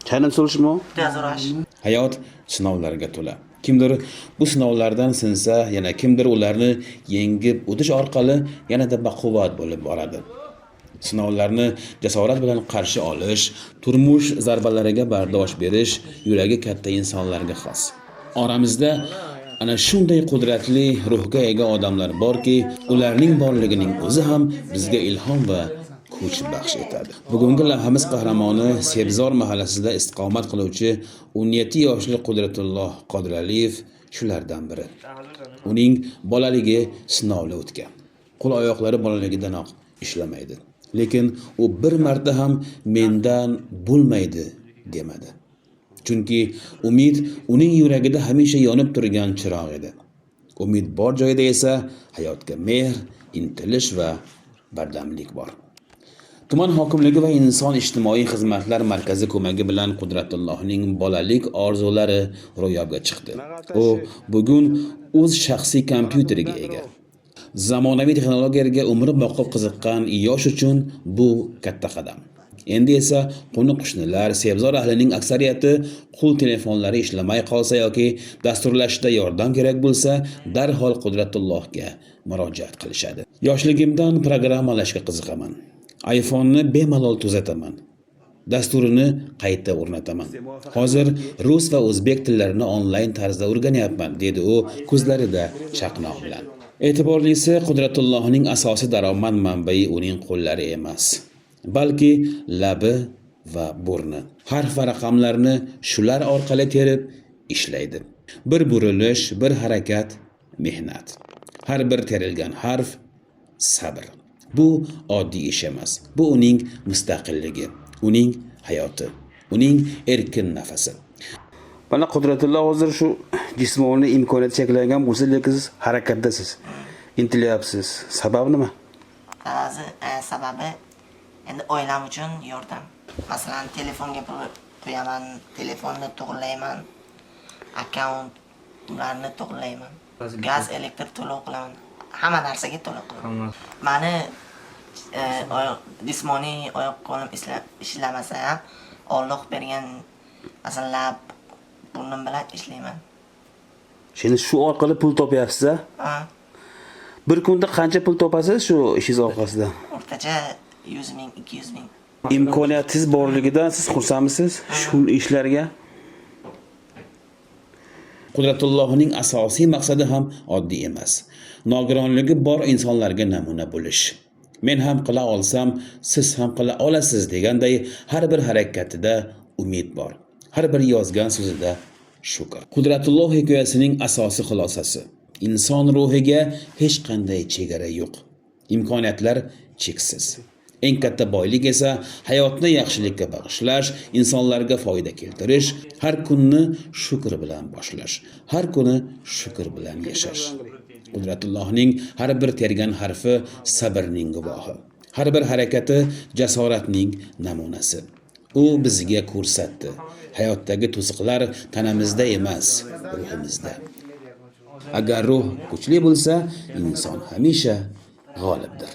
Çaydan solishmi? Tezrosh. Hayot sinovlarga to'la. Kimdir bu sinovlardan sinsa, yana kimdir ularni yengib o'tish orqali yanada baquvvat bo'lib boradi. Sinovlarni jasorat bilan qarshi olish, turmush zarbalariga bardosh berish yuragi katta insonlarga xos. Oramizda ana shunday qudratli ruhga ega odamlar borki, ularning borligining o'zi ham bizga ilhom va kuch baxsh etadi. Bugungi lavhamiz qahramoni Sebzor mahallasida istiqomat qiluvchi 17 yoshli Qudratulloh Qodiraliyev shulardan biri. Uning bolaligi sinovli o'tgan. Qo'l oyoqlari bolaligidanoq ishlamaydi. Lekin u bir marta ham mendan bo'lmaydi demadi. Chunki umid uning yuragida hamisha yonib turgan chiroq edi. Umid bor joyda esa hayotga mehr, intilish va bardamlik bor. Tuman hokimligi va inson ijtimoiy xizmatlar markazi ko'magi bilan Qudratullohning bolalik orzulari ro'yobga chiqdi. U bugun o'z shaxsiy kompyuteriga ega. Zamonaviy texnologiyaga umri boqib qiziqqan yosh uchun bu katta qadam. Endi esa qo'ni-qo'shnilar, Sebzor ahlining aksariyati qo'l telefonlari ishlamay qolsa yoki dasturlashda yordam kerak bo'lsa, darhol Qudratullohga murojaat qilishadi. Yoshligimdan programmalashga qiziqaman. iPhone'ni bemalol tuzataman. Dasturini qayta o'rnataman. Hozir rus va o'zbek tillarini onlayn tarzda o'rganyapman, dedi u ko'zlarida chaqnoq bilan. E'tiborlisi, Qudratullohning asosiy daromad manbai uning qo'llari emas, balki labi va burni. Harf va raqamlarni shular orqali terib ishlaydi. Bir burilish, bir harakat, mehnat. Har bir terilgan harf sabr. Bu oddiy ish emas. Bu uning mustaqilligi, uning hayoti, uning erkin nafasi. Mana Qudratulloh hozir shu jismoniy imkoniyat cheklagan bo'lsa, lekin siz harakatdasiz. Intilyapsiz. Sabab nima? Sababi endi oilam uchun yordam. Masalan, telefonga pul qo'yaman, telefonni to'g'rilayman, akkauntlarni to'g'rilayman, gaz, elektr to'lov qilaman, hamma narsaga to'lov qilaman. Mani jismoniy oyoq qo'lim ishlamasa ham Alloh bergan masalan lab, burnim bilan ishlayman. Shuni shu orqali pul topyapsiz-a? Ha. Bir kunda qancha pul topasiz shu ishingiz orqasidan? O'rtacha 100 ming, 200 ming. Imkoniyatingiz borligidan siz xursandmisiz shu ishlarga? Qudratullohning asosiy maqsadi ham oddiy emas. Nogironligi bor insonlarga namuna bo'lish. Men ham qila olsam, siz ham qila olasiz deganday har bir harakatida umid bor. Har bir yozgan so'zida shukr. Qudratulloh hikoyasining asosiy xulosasi: inson ruhiga hech qanday chegara yo'q. Imkoniyatlar cheksiz. Eng katta boylik esa hayotni yaxshilikka bag'ishlash, insonlarga foyda keltirish, har kunni shukr bilan boshlash, har kuni shukr bilan yashash. Qudratullohning har bir tergan harfi sabrning guvohi, har bir harakati jasoratning namunasi. U bizga ko'rsatdi: hayotdagi to'siqlar tanamizda emas, ruhimizda. Agar ruh kuchli bo'lsa, inson hamisha g'olibdir.